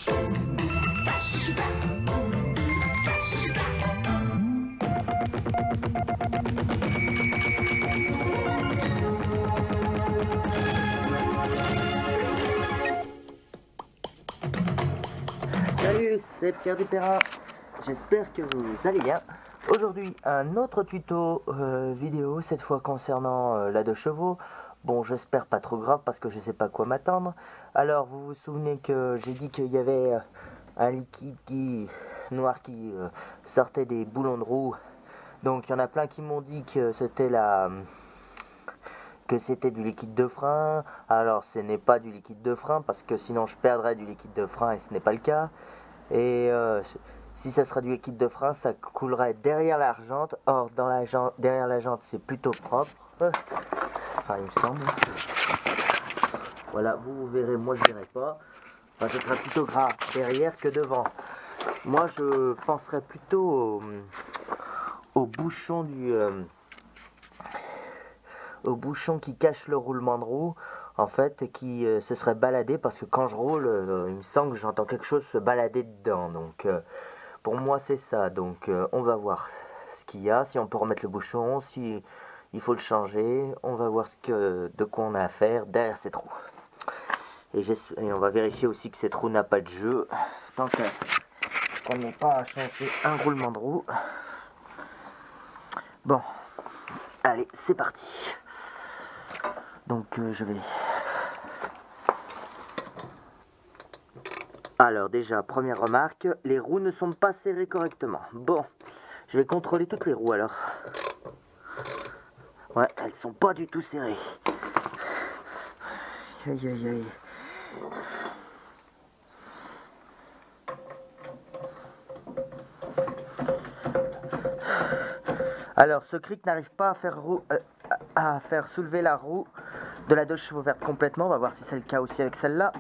Salut, c'est Pierre Dupérin, j'espère que vous allez bien. Aujourd'hui, un autre tuto vidéo, cette fois concernant la 2 chevaux. Bon, j'espère pas trop grave parce que je sais pas quoi m'attendre. Alors, vous vous souvenez que j'ai dit qu'il y avait un liquide noir qui sortait des boulons de roue. Donc, il y en a plein qui m'ont dit que c'était du liquide de frein. Alors ce n'est pas du liquide de frein parce que sinon je perdrais du liquide de frein et ce n'est pas le cas. Et si ça serait du liquide de frein, ça coulerait derrière la jante. Or derrière la jante c'est plutôt propre. Enfin il me semble. Voilà, vous verrez, moi je verrai pas. Enfin ce sera plutôt gras derrière que devant. Moi je penserais plutôt au bouchon au bouchon qui cache le roulement de roue, en fait, qui se serait baladé, parce que quand je roule, il me semble que j'entends quelque chose se balader dedans. Donc, pour moi, c'est ça. Donc, on va voir ce qu'il y a, si on peut remettre le bouchon, si il faut le changer. On va voir de quoi on a à faire derrière ces trous. Et on va vérifier aussi que cette roue n'a pas de jeu, tant qu'on n'a pas à changer un roulement de roue. Bon, allez, c'est parti. Donc je vais... Alors déjà, première remarque, les roues ne sont pas serrées correctement. Bon, je vais contrôler toutes les roues alors. Ouais, elles sont pas du tout serrées. Aïe aïe aïe. Alors, ce cric n'arrive pas à faire soulever la roue de la 2 chevaux verte complètement. On va voir si c'est le cas aussi avec celle-là.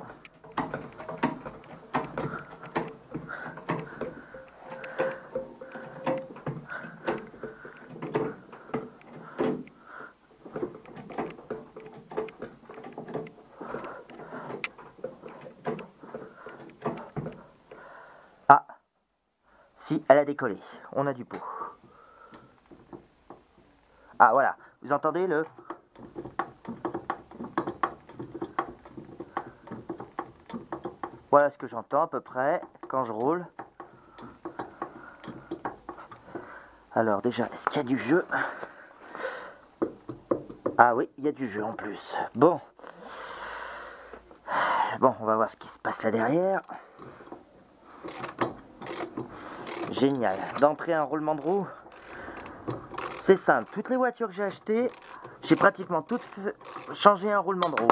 Ah, si, elle a décollé. On a du pot. Ah, voilà. Vous entendez le... Voilà ce que j'entends à peu près quand je roule. Alors déjà, est-ce qu'il y a du jeu? Ah oui, il y a du jeu en plus. Bon. Bon, on va voir ce qui se passe là derrière. Génial. D'entrer un roulement de roue. C'est simple. Toutes les voitures que j'ai achetées, j'ai pratiquement toutes changé un roulement de roue.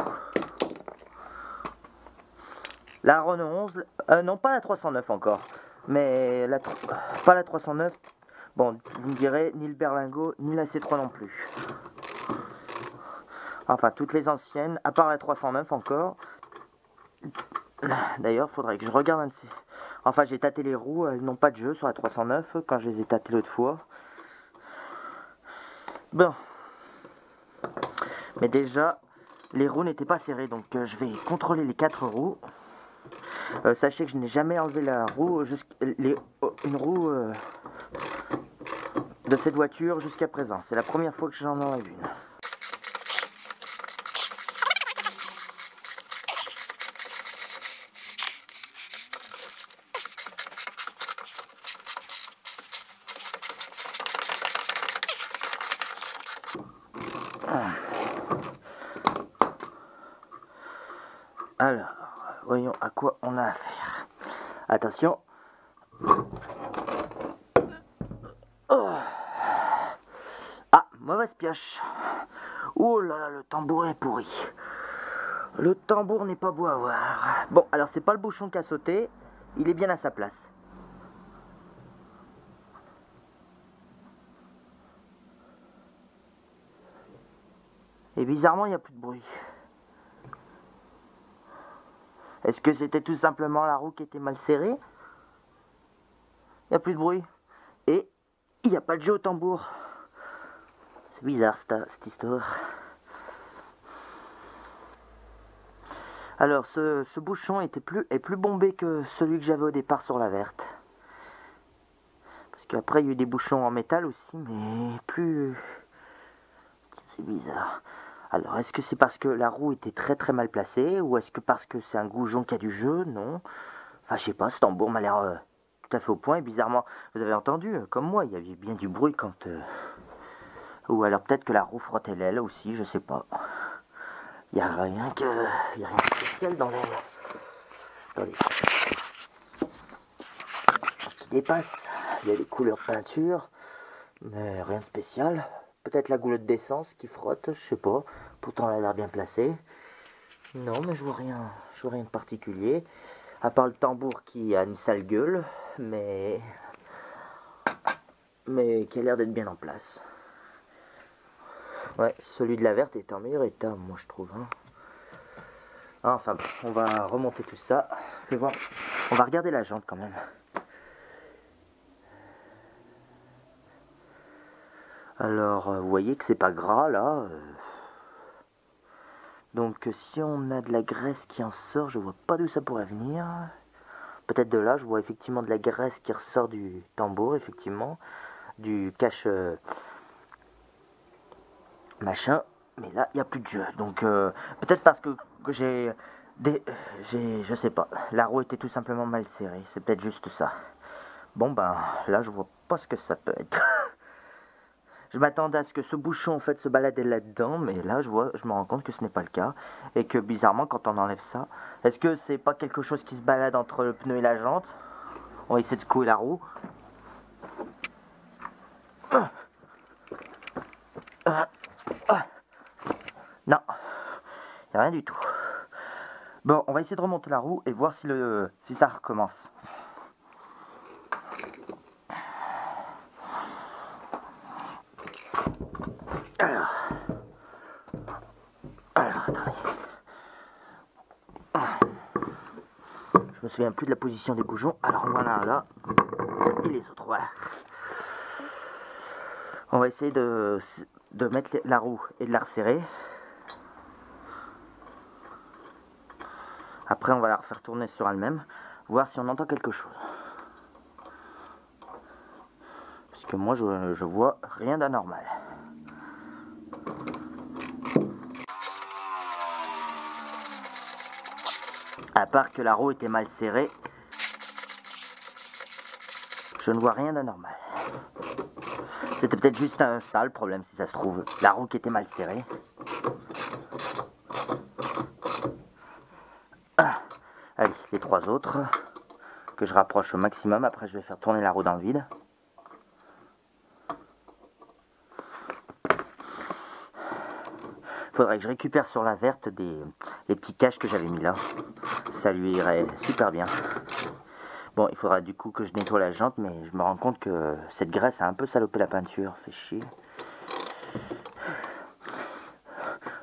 La Renault 11, non pas la 309 encore, mais pas la 309. Bon, vous me direz, ni le Berlingot, ni la C3 non plus. Enfin, toutes les anciennes, à part la 309 encore. D'ailleurs, il faudrait que je regarde un de ces... Enfin, j'ai tâté les roues, elles n'ont pas de jeu sur la 309, quand je les ai tâtées l'autre fois. Bon. Mais déjà, les roues n'étaient pas serrées, donc je vais contrôler les 4 roues. Sachez que je n'ai jamais enlevé la roue, une roue de cette voiture jusqu'à présent. C'est la première fois que j'en enlève une. Alors, voyons à quoi on a affaire. Attention. Oh. Ah, mauvaise pioche. Oh là là, le tambour est pourri. Le tambour n'est pas beau à voir. Bon, alors c'est pas le bouchon qui a sauté. Il est bien à sa place. Et bizarrement, il n'y a plus de bruit. Est-ce que c'était tout simplement la roue qui était mal serrée? Il n'y a plus de bruit. Et il n'y a pas de jeu au tambour. C'est bizarre cette histoire. Alors ce bouchon est plus bombé que celui que j'avais au départ sur la verte. Parce qu'après il y a eu des bouchons en métal aussi, mais plus... C'est bizarre. Alors est-ce que c'est parce que la roue était très très mal placée, ou est-ce que parce que c'est un goujon qui a du jeu? Non. Enfin je sais pas, ce tambour m'a l'air tout à fait au point, et bizarrement, vous avez entendu, comme moi, il y avait bien du bruit quand... Ou alors peut-être que la roue frottait l'aile aussi, je sais pas. Il n'y a rien de spécial dans les... Attendez. Qui dépasse. Il y a des couleurs de peinture, mais rien de spécial. Peut-être la goulotte d'essence qui frotte, je sais pas. Pourtant elle a l'air bien placée. Non, mais je vois rien de particulier. À part le tambour qui a une sale gueule, mais qui a l'air d'être bien en place. Ouais, celui de la verte est en meilleur état, moi je trouve. Hein. Enfin, on va remonter tout ça. Fais voir. On va regarder la jante quand même. Alors, vous voyez que c'est pas gras là. Donc, si on a de la graisse qui en sort, je vois pas d'où ça pourrait venir. Peut-être de là, je vois effectivement de la graisse qui ressort du tambour, effectivement. Du cache machin. Mais là, il n'y a plus de jeu. Donc, peut-être parce que je sais pas. La roue était tout simplement mal serrée. C'est peut-être juste ça. Bon, ben, là, je vois pas ce que ça peut être. Je m'attendais à ce que ce bouchon en fait se baladait là-dedans, mais là je me rends compte que ce n'est pas le cas. Et que bizarrement quand on enlève ça, est-ce que c'est pas quelque chose qui se balade entre le pneu et la jante? On va essayer de secouer la roue. Non, il n'y a rien du tout. Bon, on va essayer de remonter la roue et voir si ça recommence. Alors, attendez. Je me souviens plus de la position des goujons. Alors voilà, là. Et les autres, voilà. On va essayer de mettre la roue et de la resserrer. Après, on va la refaire tourner sur elle-même. Voir si on entend quelque chose. Parce que moi, je vois rien d'anormal. À part que la roue était mal serrée, je ne vois rien d'anormal. C'était peut-être juste ça le problème, si ça se trouve. La roue qui était mal serrée. Allez, les trois autres, que je rapproche au maximum. Après, je vais faire tourner la roue dans le vide. Faudrait que je récupère sur la verte les petits caches que j'avais mis là. Ça lui irait super bien. Bon, il faudra du coup que je nettoie la jante, mais je me rends compte que cette graisse a un peu salopé la peinture. Fait chier.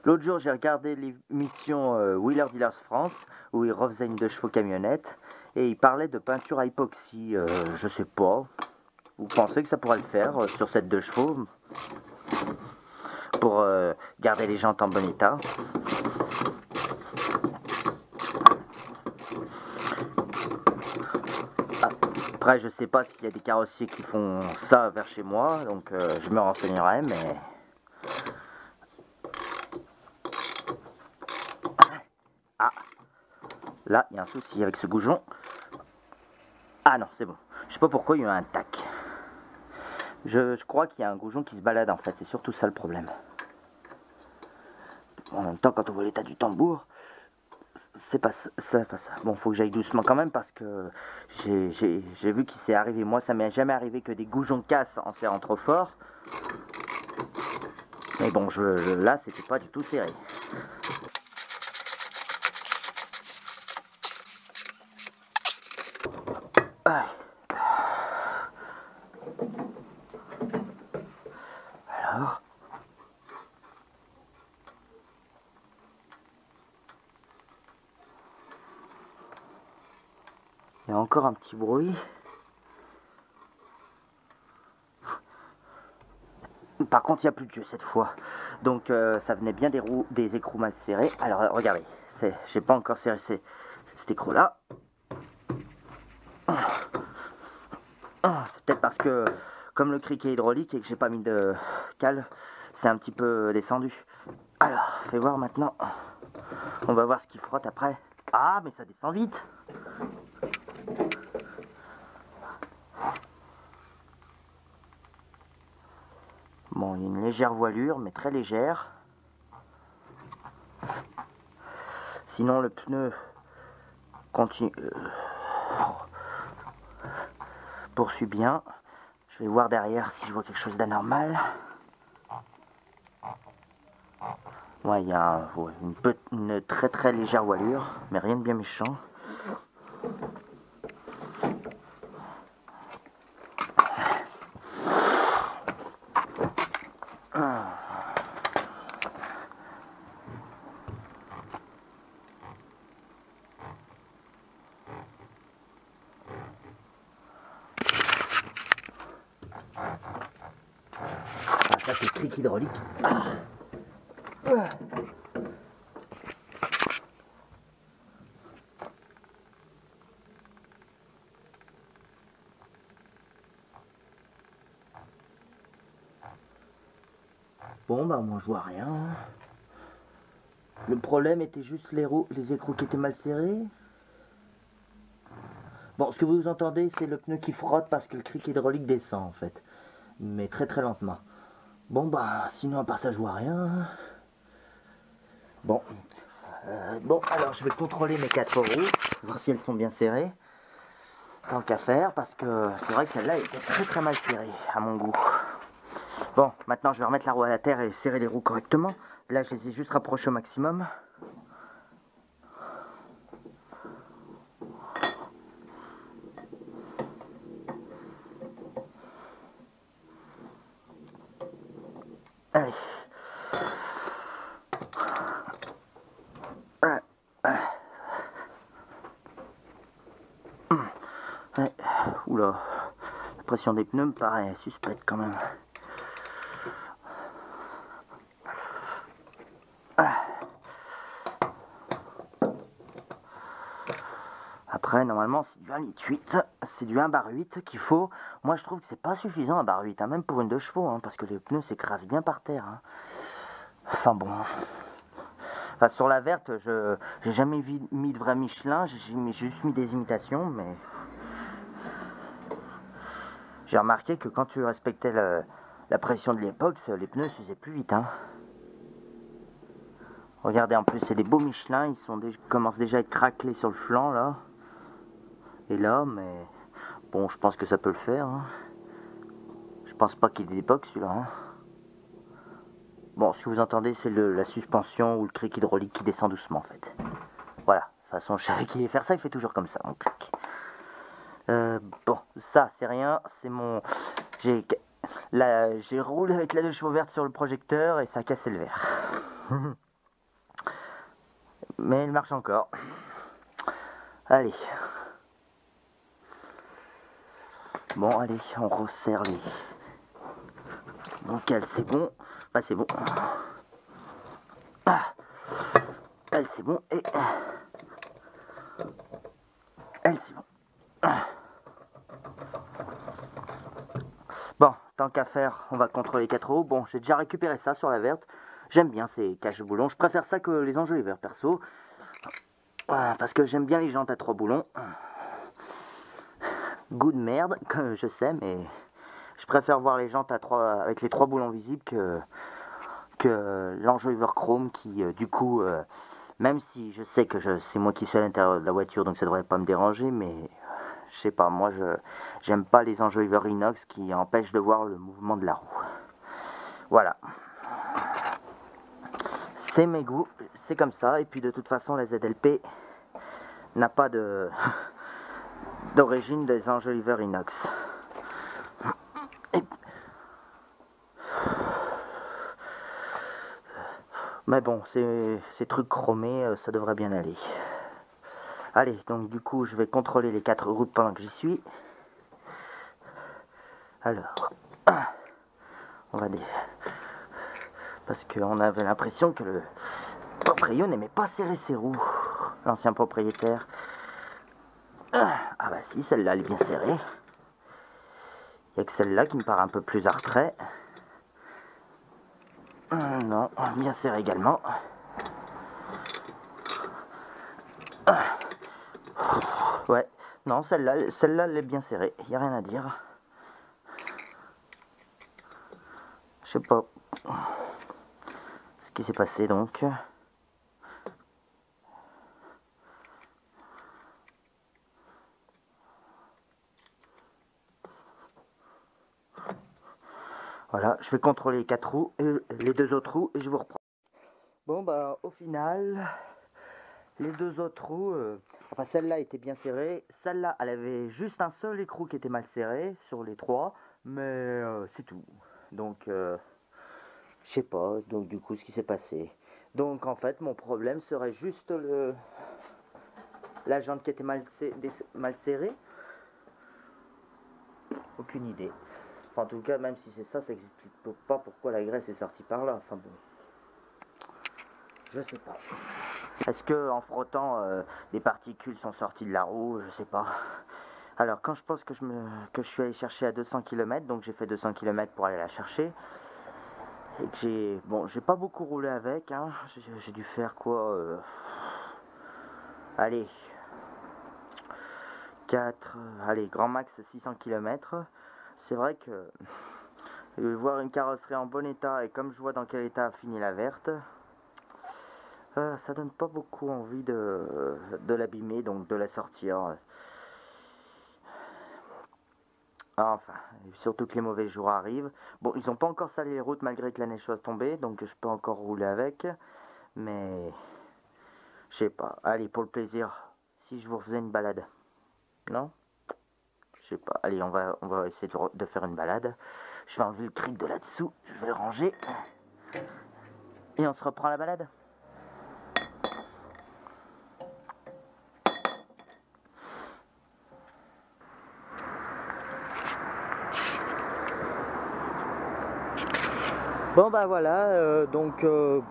L'autre jour, j'ai regardé l'émission Wheeler Dealers France, où ils refaisaient une 2 chevaux camionnette, et ils parlaient de peinture à époxy. Je sais pas. Vous pensez que ça pourrait le faire sur cette 2 chevaux pour garder les jantes en bon état? Après, je sais pas s'il y a des carrossiers qui font ça vers chez moi, donc je me renseignerai, mais... Ah, là, il y a un souci avec ce goujon. Ah non, c'est bon. Je sais pas pourquoi il y a un tac. Je crois qu'il y a un goujon qui se balade en fait, c'est surtout ça le problème. En même temps, quand on voit l'état du tambour, c'est pas ça. Bon, faut que j'aille doucement quand même parce que j'ai vu qu'il s'est arrivé. Moi, ça m'est jamais arrivé que des goujons cassent en serrant trop fort. Mais bon, là, c'était pas du tout serré. Alors... Il y a encore un petit bruit. Par contre, il n'y a plus de jeu cette fois. Donc, ça venait bien des écrous mal serrés. Alors, regardez. j'ai pas encore serré cet écrou là. C'est peut-être parce que comme le cric est hydraulique et que j'ai pas mis de cale, c'est un petit peu descendu. Alors, fais voir maintenant. On va voir ce qu'il frotte après. Ah, mais ça descend vite. Bon, il y a une légère voilure, mais très légère. Sinon, le pneu continue, poursuit bien. Je vais voir derrière si je vois quelque chose d'anormal. Ouais, il y a une très très légère voilure, mais rien de bien méchant. Ça c'est le cric hydraulique. Bon bah moi je vois rien. Le problème était juste les écrous qui étaient mal serrés. Bon, ce que vous entendez, c'est le pneu qui frotte parce que le cric hydraulique descend en fait. Mais très très lentement. Bon bah sinon à part ça je vois rien. Bon. Bon alors je vais contrôler mes 4 roues, voir si elles sont bien serrées. Tant qu'à faire, parce que c'est vrai que celle-là était très très mal serrée à mon goût. Bon, maintenant je vais remettre la roue à la terre et serrer les roues correctement. Là je les ai juste rapprochées au maximum. Allez. Ouais. Oula, la pression des pneus me paraît suspecte quand même. Après, normalement, c'est du 1,8 litre, c'est du 1/8 qu'il faut. Moi, je trouve que c'est pas suffisant, 1/8, hein, même pour une 2 chevaux, hein, parce que les pneus s'écrasent bien par terre. Hein. Enfin bon. Enfin, sur la verte, j'ai jamais mis de vrai Michelin, j'ai juste mis des imitations, mais j'ai remarqué que quand tu respectais la pression de l'époque, les pneus s'usaient plus vite. Hein. Regardez, en plus, c'est des beaux Michelin, ils commencent déjà à être craquelés sur le flanc, là. Et là, mais bon, je pense que ça peut le faire. Hein. Je pense pas qu'il est d'époque, celui-là. Hein. Bon, ce que vous entendez, c'est la suspension ou le cric hydraulique qui descend doucement, en fait. Voilà, de toute façon, je savais qu'il allait faire ça, il fait toujours comme ça, mon cric. Bon, ça, c'est rien, c'est mon... J'ai roulé avec la 2 chevaux verte sur le projecteur et ça a cassé le verre. Mais il marche encore. Allez. Bon, allez, on resserre les... Donc, elle, c'est bon. Enfin, c'est bon. Ah. Elle, c'est bon. Et... Elle, c'est bon. Bon, tant qu'à faire, on va contrôler les 4 roues. Bon, j'ai déjà récupéré ça sur la verte. J'aime bien ces cache-boulons. Je préfère ça que les enjoliveurs, perso. Parce que j'aime bien les jantes à 3 boulons. Goût de merde, que je sais, mais je préfère voir les jantes avec les 3 boulons visibles que l'enjoliveur chrome qui, du coup, même si je sais que c'est moi qui suis à l'intérieur de la voiture, donc ça devrait pas me déranger, mais je sais pas, moi j'aime pas les enjoliveurs inox qui empêchent de voir le mouvement de la roue. Voilà. C'est mes goûts, c'est comme ça, et puis de toute façon la ZLP n'a pas d'origine des enjoliveurs inox. Mais bon, ces trucs chromés, ça devrait bien aller. Allez, donc du coup, je vais contrôler les 4 roues pendant que j'y suis. Alors, on va parce qu'on avait l'impression que proprio n'aimait pas serrer ses roues, l'ancien propriétaire. Ah bah si, celle-là elle est bien serrée. Il n'y a que celle-là qui me paraît un peu plus à retrait. Non, bien serrée également. Ouais, non, celle-là elle est bien serrée, il n'y a rien à dire. Je sais pas ce qui s'est passé donc. Voilà, je vais contrôler les 4 roues et les 2 autres roues et je vous reprends. Bon bah au final, les 2 autres roues, enfin celle-là était bien serrée, celle-là elle avait juste un seul écrou qui était mal serré sur les 3, mais c'est tout. Donc je sais pas, donc du coup ce qui s'est passé. Donc en fait mon problème serait juste la jante qui était mal serrée. Aucune idée. Enfin, en tout cas, même si c'est ça, ça explique pas pourquoi la graisse est sortie par là. Enfin bon, je sais pas. Est-ce que en frottant, des particules sont sorties de la roue? Je sais pas. Alors, quand je pense que je suis allé chercher à 200 km, donc j'ai fait 200 km pour aller la chercher, et que j'ai pas beaucoup roulé avec, hein. J'ai dû faire quoi, allez, 4, allez, grand max 600 km. C'est vrai que voir une carrosserie en bon état, et comme je vois dans quel état a fini la verte, ça donne pas beaucoup envie de l'abîmer, donc de la sortir. Enfin, surtout que les mauvais jours arrivent. Bon, ils ont pas encore salé les routes malgré que la neige soit tombée, donc je peux encore rouler avec. Mais, je sais pas. Allez, pour le plaisir, si je vous faisais une balade. Non? Je sais pas. Allez, on va essayer de faire une balade. Je vais enlever le cric de là-dessous. Je vais le ranger. Et on se reprend la balade. Bon bah voilà, donc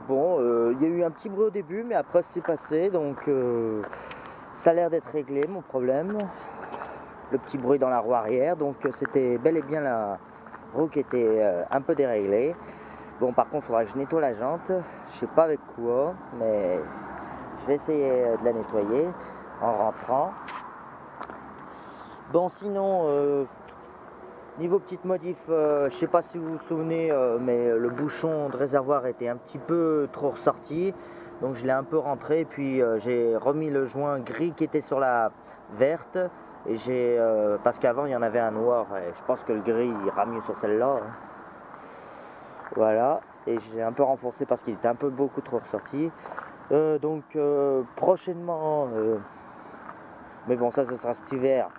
bon, il y a eu un petit bruit au début, mais après c'est passé, donc ça a l'air d'être réglé mon problème. Le petit bruit dans la roue arrière, donc c'était bel et bien la roue qui était un peu déréglée. Bon, par contre il faudra que je nettoie la jante, je sais pas avec quoi, mais je vais essayer de la nettoyer en rentrant. Bon, sinon niveau petite modif, je sais pas si vous vous souvenez, mais le bouchon de réservoir était un petit peu trop ressorti, donc je l'ai un peu rentré, puis j'ai remis le joint gris qui était sur la verte, et parce qu'avant il y en avait un noir, et je pense que le gris ira mieux sur celle-là, hein. Voilà, et j'ai un peu renforcé parce qu'il était un peu beaucoup trop ressorti. Donc prochainement, mais bon, ça ce sera cet hiver.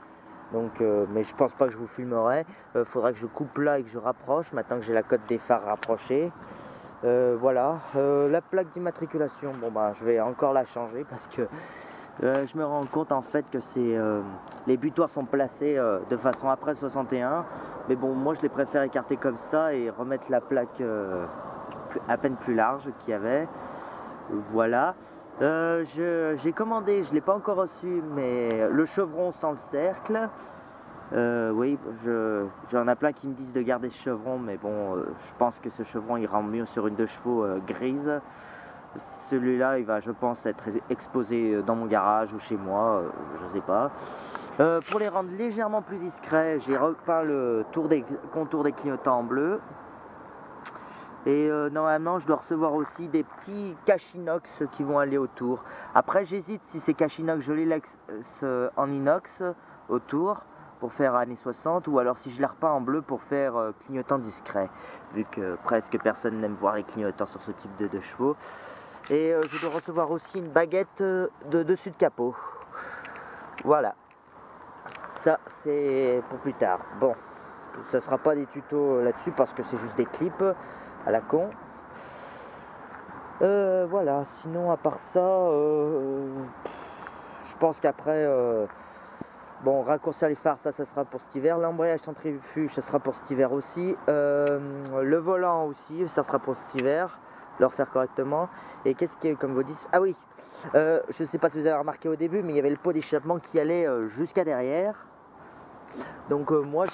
Donc, mais je pense pas que je vous filmerai. Faudra que je coupe là et que je rapproche maintenant que j'ai la cote des phares rapprochée. Voilà, la plaque d'immatriculation, bon bah je vais encore la changer parce que je me rends compte en fait que les butoirs sont placés de façon après 61, mais bon, moi je les préfère écarter comme ça et remettre la plaque à peine plus large qu'il y avait. Voilà. J'ai commandé, je ne l'ai pas encore reçu, mais le chevron sans le cercle. Oui, j'en ai plein qui me disent de garder ce chevron, mais bon, je pense que ce chevron ira mieux sur une 2 chevaux grise. Celui-là, il va, je pense, être exposé dans mon garage ou chez moi, je ne sais pas. Pour les rendre légèrement plus discrets, j'ai repeint le contour des clignotants en bleu. Et normalement, je dois recevoir aussi des petits caches inox qui vont aller autour. Après, j'hésite si ces caches inox, je les laisse en inox autour pour faire années 60, ou alors si je les repeins en bleu pour faire clignotant discret, vu que presque personne n'aime voir les clignotants sur ce type de 2 chevaux. Et je dois recevoir aussi une baguette de dessus de capot. Voilà. Ça, c'est pour plus tard. Bon, ça sera pas des tutos là-dessus parce que c'est juste des clips à la con. Voilà, sinon à part ça, je pense qu'après, bon, raccourcir les phares, ça sera pour cet hiver. L'embrayage centrifuge, ça sera pour cet hiver aussi. Le volant aussi, ça sera pour cet hiver. le refaire correctement. Et qu'est-ce que, comme vous dites, ah oui, je ne sais pas si vous avez remarqué au début, mais il y avait le pot d'échappement qui allait jusqu'à derrière. Donc moi,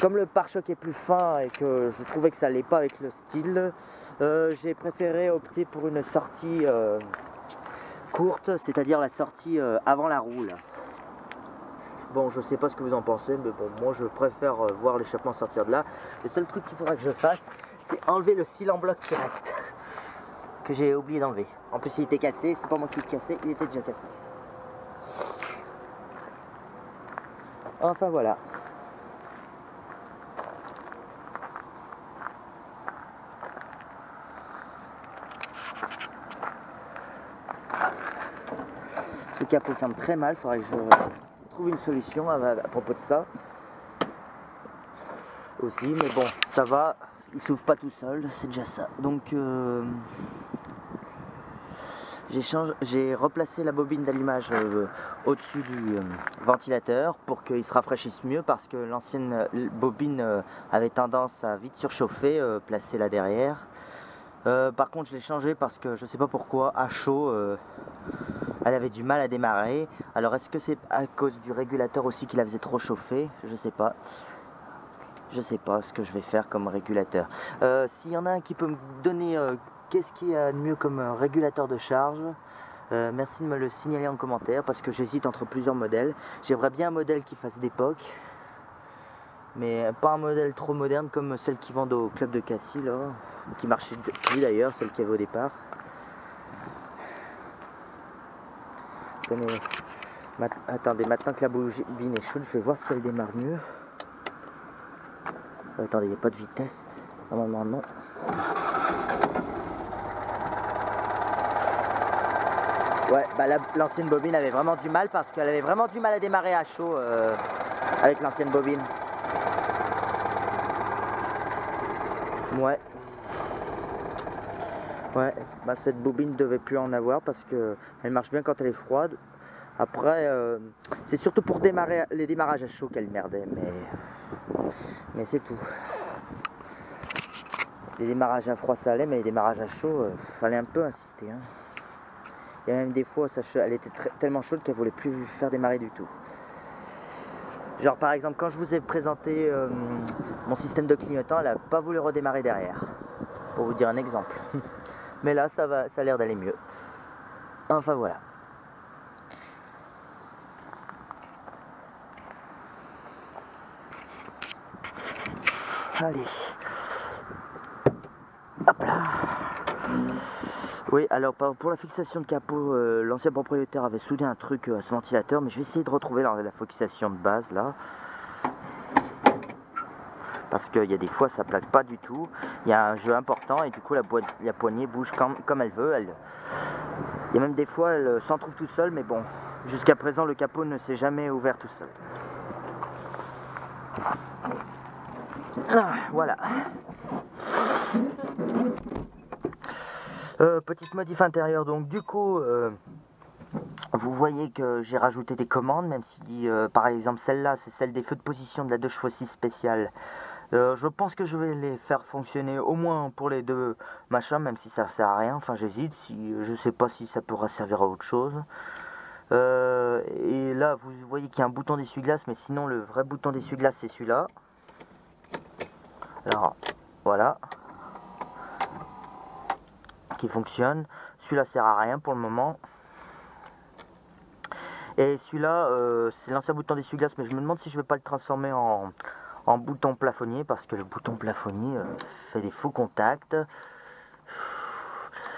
comme le pare-choc est plus fin et que je trouvais que ça allait pas avec le style, j'ai préféré opter pour une sortie courte, c'est-à-dire la sortie avant la roue là. Bon, je sais pas ce que vous en pensez, mais bon, moi je préfère voir l'échappement sortir de là. Le seul truc qu'il faudra que je fasse, c'est enlever le cil en bloc qui reste, que j'ai oublié d'enlever. En plus, il était cassé, c'est pas moi qui l'ai cassé, il était déjà cassé. Enfin voilà. Ce capot ferme très mal, il faudrait que je trouve une solution à propos de ça aussi, mais bon, ça va, il s'ouvre pas tout seul, c'est déjà ça. Donc j'ai replacé la bobine d'allumage au-dessus du ventilateur pour qu'il se rafraîchisse mieux, parce que l'ancienne bobine avait tendance à vite surchauffer, placée là derrière. Par contre, je l'ai changé parce que je sais pas pourquoi, à chaud, elle avait du mal à démarrer. Alors est-ce que c'est à cause du régulateur aussi qui la faisait trop chauffer? Je sais pas. Je sais pas ce que je vais faire comme régulateur. S'il y en a un qui peut me donner qu'est-ce qu'il y a de mieux comme régulateur de charge, merci de me le signaler en commentaire, parce que j'hésite entre plusieurs modèles. J'aimerais bien un modèle qui fasse d'époque, mais pas un modèle trop moderne comme celle qui vendent au club de Cassis là, qui marchait plus d'ailleurs, celle qu'il y avait au départ. Attendez, maintenant que la bobine est chaude, je vais voir si elle démarre mieux. Attendez, il n'y a pas de vitesse. Normalement, non. Ouais, bah l'ancienne bobine avait vraiment du mal, parce qu'elle avait vraiment du mal à démarrer à chaud avec l'ancienne bobine. Ouais. Ouais, bah cette bobine devait plus en avoir parce que elle marche bien quand elle est froide. Après, c'est surtout pour démarrer les démarrages à chaud qu'elle merdait, mais c'est tout. Les démarrages à froid ça allait, mais les démarrages à chaud, fallait un peu insister. Hein. Il y a même des fois, elle était tellement chaude qu'elle voulait plus faire démarrer du tout. Genre par exemple, quand je vous ai présenté mon système de clignotant, elle n'a pas voulu redémarrer derrière. Pour vous dire un exemple. Mais là, ça a l'air d'aller mieux. Enfin voilà. Allez. Hop là. Oui, alors pour la fixation de capot, l'ancien propriétaire avait soudé un truc à ce ventilateur, mais je vais essayer de retrouver la fixation de base là. Parce qu'il y a des fois ça plaque pas du tout. Il y a un jeu important et du coup la poignée bouge comme elle veut. Il y a même des fois elle s'en trouve tout seul, mais bon, jusqu'à présent le capot ne s'est jamais ouvert tout seul. Voilà. Petite modif intérieure, donc du coup vous voyez que j'ai rajouté des commandes, même si par exemple celle-là c'est celle des feux de position de la 2 chevaux 6 spéciale. Je pense que je vais les faire fonctionner au moins pour les deux machins, même si ça sert à rien. Enfin j'hésite, je sais pas si ça pourra servir à autre chose. Et là vous voyez qu'il y a un bouton d'essuie-glace, mais sinon le vrai bouton d'essuie-glace c'est celui-là. Alors voilà, qui fonctionne. Celui-là sert à rien pour le moment. Et celui-là c'est l'ancien bouton d'essuie-glace, mais je me demande si je vais pas le transformer en bouton plafonnier, parce que le bouton plafonnier fait des faux contacts,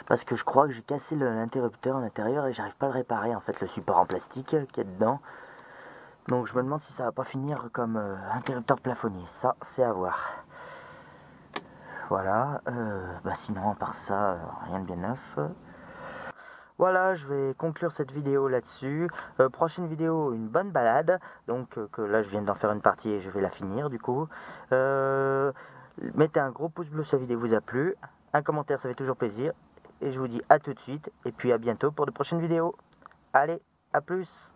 parce que je crois que j'ai cassé l'interrupteur à l'intérieur et j'arrive pas à le réparer, en fait, le support en plastique qui est dedans. Donc je me demande si ça va pas finir comme interrupteur plafonnier. Ça c'est à voir. Voilà, bah sinon à part ça rien de bien neuf. Voilà, je vais conclure cette vidéo là-dessus. Prochaine vidéo, une bonne balade. Donc que là je viens d'en faire une partie et je vais la finir du coup. Mettez un gros pouce bleu si la vidéo vous a plu. Un commentaire, ça fait toujours plaisir. Et je vous dis à tout de suite. Et puis à bientôt pour de prochaines vidéos. Allez, à plus.